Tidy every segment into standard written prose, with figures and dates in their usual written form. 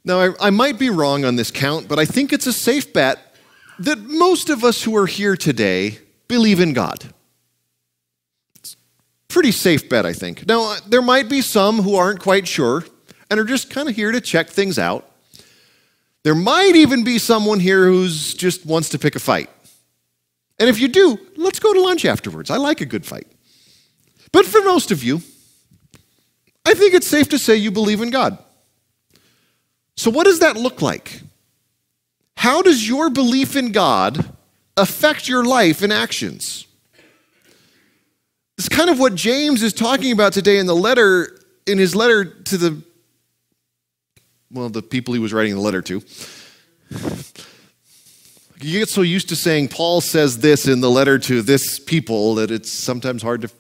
Now, I might be wrong on this count, but I think it's a safe bet that most of us who are here today believe in God. It's a pretty safe bet, I think. Now, there might be some who aren't quite sure and are just kind of here to check things out. There might even be someone here who's just wants to pick a fight. And if you do, let's go to lunch afterwards. I like a good fight. But for most of you, I think it's safe to say you believe in God. So what does that look like? How does your belief in God affect your life and actions? It's kind of what James is talking about today in his letter to the people he was writing the letter to. You get so used to saying Paul says this in the letter to this people that it's sometimes hard to...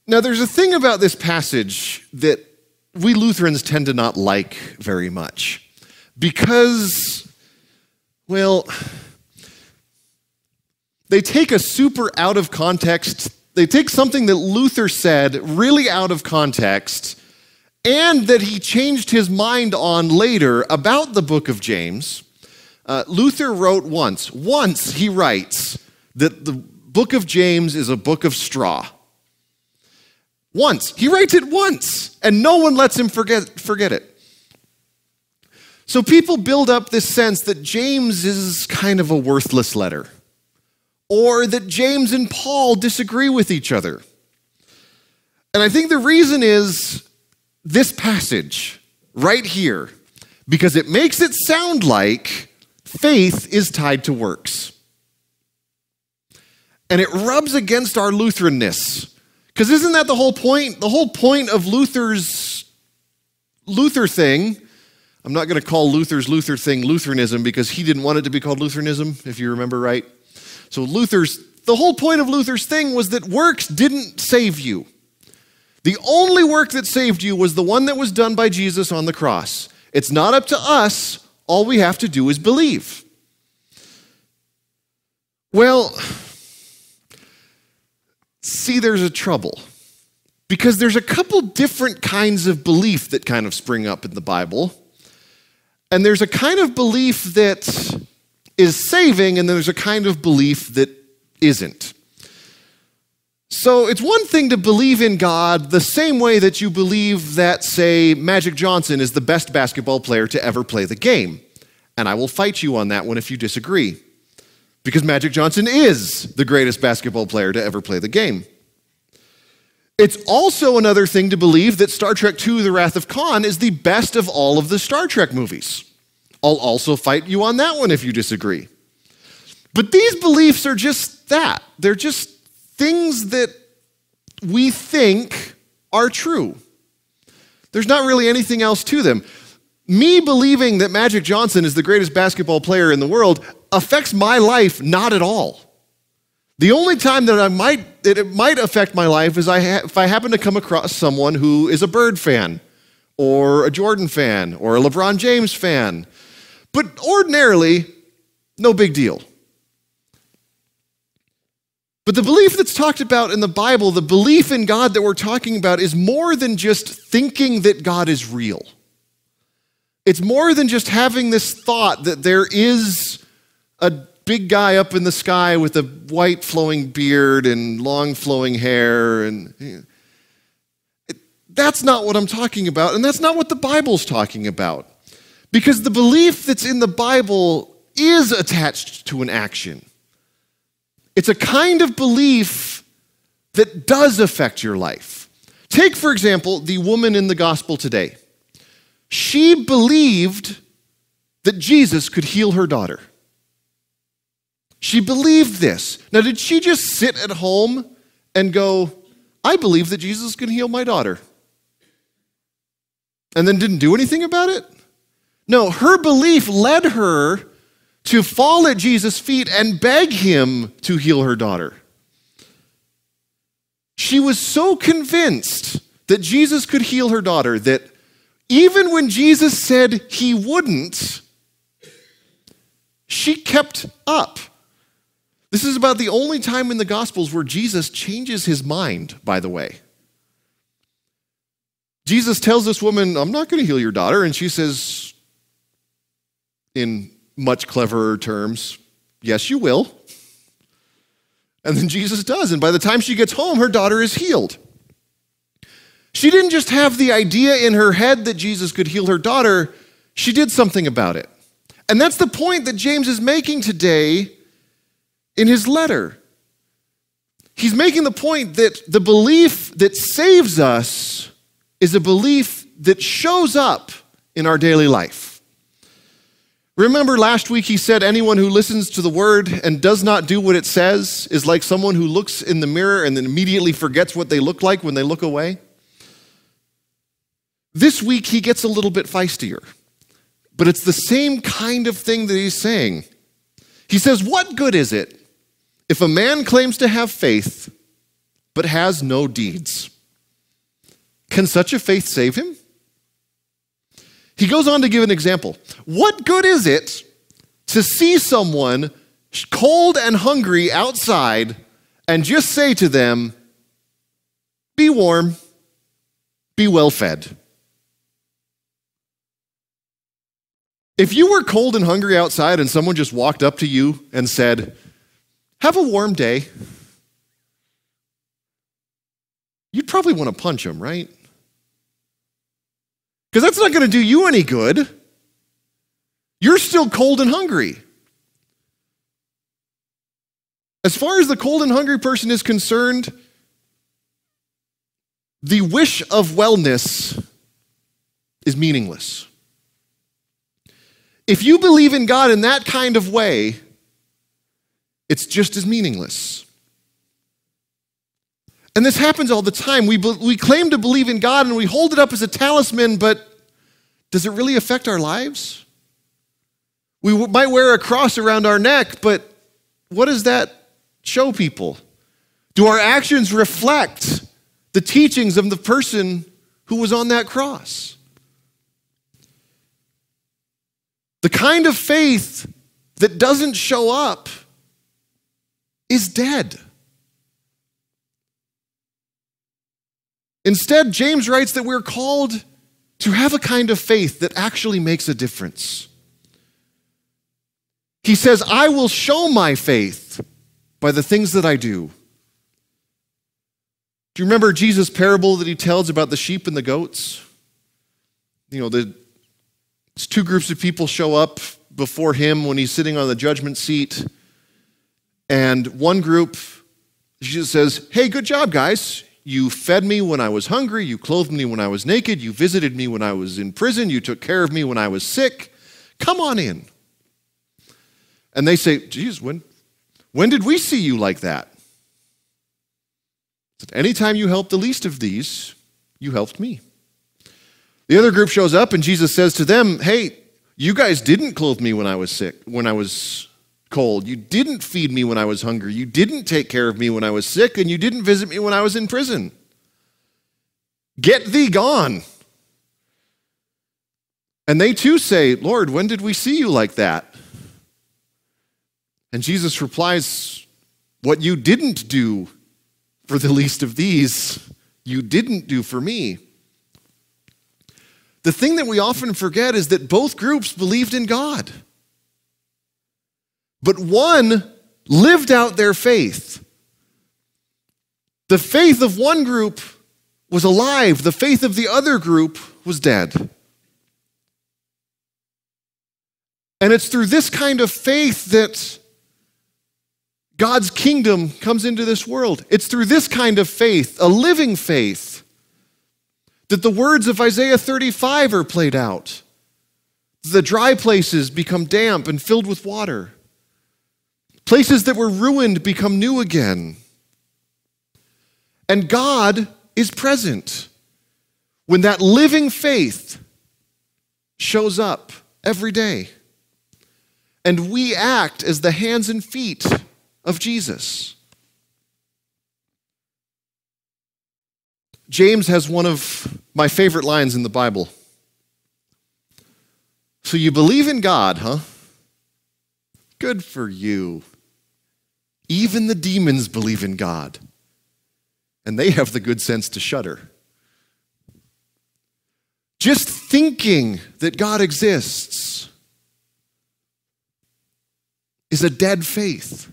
Now, there's a thing about this passage that we Lutherans tend to not like very much because, well, they take a super out of context, they take something that Luther said really out of context and that he changed his mind on later about the book of James. Luther wrote once he writes that the book of James is a book of straw. Once. He writes it once, and no one lets him forget it. So people build up this sense that James is kind of a worthless letter, or that James and Paul disagree with each other. And I think the reason is this passage right here, because it makes it sound like faith is tied to works. And it rubs against our Lutheranness. Because isn't that the whole point? The whole point of Luther's Luther thing, I'm not going to call Luther's Luther thing Lutheranism because he didn't want it to be called Lutheranism, if you remember right. So the whole point of Luther's thing was that works didn't save you. The only work that saved you was the one that was done by Jesus on the cross. It's not up to us. All we have to do is believe. Well, see, there's a trouble. Because there's a couple different kinds of belief that kind of spring up in the Bible. And there's a kind of belief that is saving, and there's a kind of belief that isn't. So it's one thing to believe in God the same way that you believe that, say, Magic Johnson is the best basketball player to ever play the game. And I will fight you on that one if you disagree. Because Magic Johnson is the greatest basketball player to ever play the game. It's also another thing to believe that Star Trek II: The Wrath of Khan is the best of all of the Star Trek movies. I'll also fight you on that one if you disagree. But these beliefs are just that. They're just things that we think are true. There's not really anything else to them. Me believing that Magic Johnson is the greatest basketball player in the world affects my life not at all. The only time that it might affect my life is if I happen to come across someone who is a Bird fan, or a Jordan fan, or a LeBron James fan. But ordinarily, no big deal. But the belief that's talked about in the Bible, the belief in God that we're talking about, is more than just thinking that God is real. It's more than just having this thought that there is a big guy up in the sky with a white flowing beard and long flowing hair. That's not what I'm talking about, and that's not what the Bible's talking about. Because the belief that's in the Bible is attached to an action. It's a kind of belief that does affect your life. Take, for example, the woman in the gospel today. She believed that Jesus could heal her daughter. She believed this. Now, did she just sit at home and go, I believe that Jesus can heal my daughter, and then didn't do anything about it? No, her belief led her to fall at Jesus' feet and beg him to heal her daughter. She was so convinced that Jesus could heal her daughter that even when Jesus said he wouldn't, she kept up. This is about the only time in the Gospels where Jesus changes his mind, by the way. Jesus tells this woman, I'm not going to heal your daughter. And she says, in much cleverer terms, yes, you will. And then Jesus does. And by the time she gets home, her daughter is healed. She didn't just have the idea in her head that Jesus could heal her daughter. She did something about it. And that's the point that James is making today in his letter. He's making the point that the belief that saves us is a belief that shows up in our daily life. Remember last week he said anyone who listens to the word and does not do what it says is like someone who looks in the mirror and then immediately forgets what they look like when they look away. This week he gets a little bit feistier, but it's the same kind of thing that he's saying. He says, what good is it if a man claims to have faith but has no deeds? Can such a faith save him? He goes on to give an example. What good is it to see someone cold and hungry outside and just say to them, be warm, be well fed? If you were cold and hungry outside and someone just walked up to you and said, have a warm day, you'd probably want to punch them, right? Because that's not going to do you any good. You're still cold and hungry. As far as the cold and hungry person is concerned, the wish of wellness is meaningless. If you believe in God in that kind of way, it's just as meaningless. And this happens all the time. We claim to believe in God and we hold it up as a talisman, but does it really affect our lives? We might wear a cross around our neck, but what does that show people? Do our actions reflect the teachings of the person who was on that cross? The kind of faith that doesn't show up is dead. Instead, James writes that we're called to have a kind of faith that actually makes a difference. He says, I will show my faith by the things that I do. Do you remember Jesus' parable that he tells about the sheep and the goats? Two groups of people show up before him when he's sitting on the judgment seat. And one group, Jesus says, hey, good job, guys. You fed me when I was hungry. You clothed me when I was naked. You visited me when I was in prison. You took care of me when I was sick. Come on in. And they say, geez, when did we see you like that? Anytime you helped the least of these, you helped me. The other group shows up and Jesus says to them, hey, you guys didn't clothe me when I was sick, when I was cold. You didn't feed me when I was hungry. You didn't take care of me when I was sick, and you didn't visit me when I was in prison. Get thee gone. And they too say, Lord, when did we see you like that? And Jesus replies, what you didn't do for the least of these, you didn't do for me. The thing that we often forget is that both groups believed in God. But one lived out their faith. The faith of one group was alive. The faith of the other group was dead. And it's through this kind of faith that God's kingdom comes into this world. It's through this kind of faith, a living faith, that the words of Isaiah 35 are played out. The dry places become damp and filled with water. Places that were ruined become new again. And God is present when that living faith shows up every day. And we act as the hands and feet of Jesus. James has one of my favorite lines in the Bible. So you believe in God, huh? Good for you. Even the demons believe in God. And they have the good sense to shudder. Just thinking that God exists is a dead faith.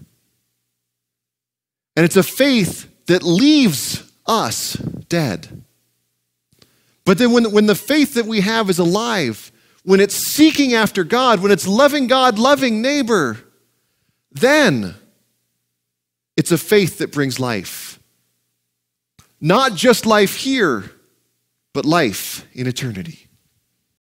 And it's a faith that leaves us dead. But then when the faith that we have is alive, when it's seeking after God, when it's loving God, loving neighbor, then it's a faith that brings life. Not just life here, but life in eternity.